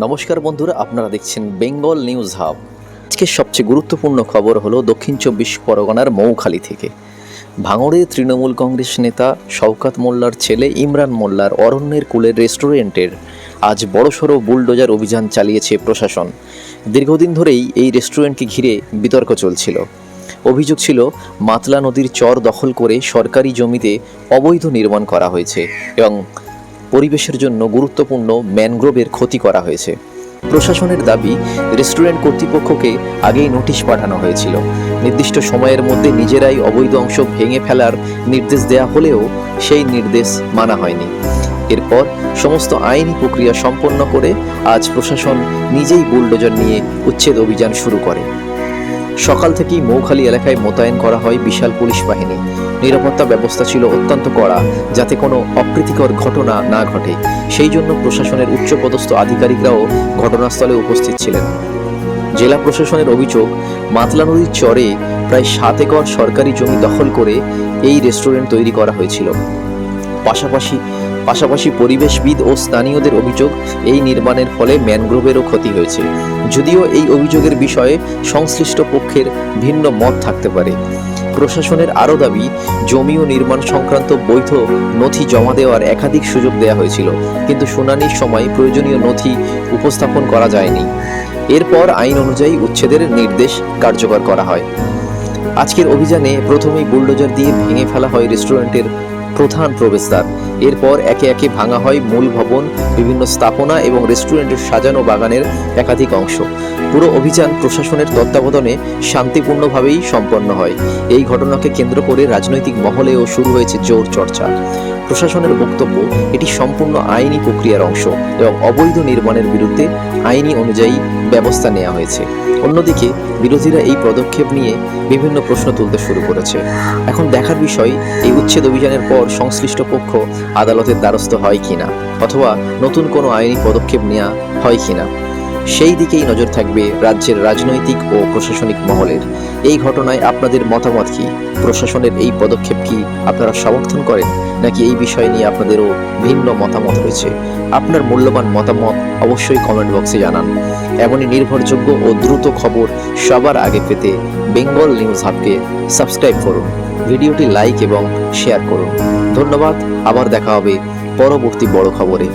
নমস্কার বন্ধুরা, আপনারা দেখছেন বেঙ্গল নিউজ হাব। আজকের সবচেয়ে গুরুত্বপূর্ণ খবর হলো দক্ষিণ 24 পরগনার মৌখালী থেকে ভাঙড়ে তৃণমূল কংগ্রেস নেতা শওকত মোল্লার ছেলে ইমরান মোল্লার অরণ্যের কুলের রেস্টুরেন্টের আজ বড়সড় বুলডোজার অভিযান চালিয়েছে প্রশাসন। দীর্ঘদিন ধরেই এই রেস্টুরেন্টকে ঘিরে বিতর্ক চলছিল। অভিযোগ ছিল মাতলা নদীর চর দখল করে সরকারি জমিতে অবৈধ নির্মাণ করা হয়েছে এবং পরিবেশের জন্য গুরুত্বপূর্ণ ম্যানগ্রোভের ক্ষতি করা হয়েছে। প্রশাসনের দাবি, রেস্টুরেন্ট কর্তৃপক্ষকে আগেই নোটিশ পাঠানো হয়েছিল। নির্দিষ্ট সময়ের মধ্যে নিজেরাই অবৈধ অংশ ভেঙে ফেলার নির্দেশ দেয়া হলেও সেই নির্দেশ মানা হয়নি। এরপর সমস্ত আইনি প্রক্রিয়া সম্পন্ন করে আজ প্রশাসন নিজেই বুলডোজার নিয়ে উচ্ছেদ অভিযান শুরু করে। সকাল থেকেই মৌখালী এলাকায় মোতায়েন করা হয় বিশাল পুলিশ বাহিনী। নিরাপত্তা ব্যবস্থা ছিল অত্যন্ত কড়া, যাতে কোনো অপ্রীতিকর ঘটনা না ঘটে। সেই জন্য প্রশাসনের উচ্চপদস্থ আধিকারিকরাও ঘটনাস্থলে উপস্থিত ছিলেন। জেলা প্রশাসনের অভিযোগ, মাতলা নদীর চরে প্রায় 7 একর সরকারি জমি দখল করে এই রেস্টুরেন্ট তৈরি করা হয়েছিল। পাশাপাশি পরিবেশবিদ ও স্থানীয়দের অভিযোগ, এই নির্মাণের ফলে ম্যানগ্রোভেরও ক্ষতি হয়েছে। যদিও এই অভিযোগের বিষয়ে সংশ্লিষ্ট পক্ষের ভিন্ন মত থাকতে পারে। প্রশাসনের আরও দাবি, জমি ও নির্মাণ সংক্রান্ত বৈধ নথি জমা দেওয়ার একাধিক সুযোগ দেওয়া হয়েছিল, কিন্তু শুনানির সময় প্রয়োজনীয় নথি উপস্থাপন করা যায়নি। এরপর আইন অনুযায়ী উচ্ছেদের নির্দেশ কার্যকর করা হয়। আজকের অভিযানে প্রথমেই বুলডোজার দিয়ে ভেঙে ফেলা হয় রেস্টুরেন্টের প্রধান প্রবেশদ্বার। এরপর একে একে ভাঙা হয় মূল ভবন, বিভিন্ন স্থাপনা এবং রেস্টুরেন্টের সাজানো বাগানের একাধিক অংশ। পুরো অভিযান প্রশাসনের তত্ত্বাবধানে শান্তিপূর্ণভাবেই সম্পন্ন হয়। এই ঘটনাকে কেন্দ্র করে রাজনৈতিক মহলেও শুরু হয়েছে জোর চর্চা। প্রশাসনের বক্তব্য, এটি সম্পূর্ণ আইনি প্রক্রিয়ার অংশ এবং অবৈধ নির্মাণের বিরুদ্ধে আইনি অনুযায়ী ব্যবস্থা নেওয়া হয়েছে। অন্যদিকে বিরোধীরা এই পদক্ষেপ নিয়ে বিভিন্ন প্রশ্ন তুলতে শুরু করেছে। এখন দেখার বিষয়, এই উচ্ছেদ অভিযানের পর সংশ্লিষ্ট পক্ষ আদালতের দ্বারস্থ হয় কিনা, অথবা নতুন কোনো আইনি পদক্ষেপ নেওয়া হয় কিনা। সেই দিকেই নজর থাকবে রাজ্যের রাজনৈতিক ও প্রশাসনিক মহলের। এই ঘটনায় আপনাদের মতামত কি? প্রশাসনের এই পদক্ষেপ কি আপনারা সমর্থন করেন, নাকি এই বিষয় নিয়ে আপনাদেরও ভিন্ন মতামত রয়েছে? আপনার মূল্যবান মতামত অবশ্যই কমেন্ট বক্সে জানান। এমনই নির্ভরযোগ্য ও দ্রুত খবর সবার আগে পেতে বেঙ্গল নিউজ হাবকে সাবস্ক্রাইব করুন, ভিডিওটি লাইক এবং শেয়ার করুন। ধন্যবাদ। আবার দেখা হবে পরবর্তী বড় খবরে।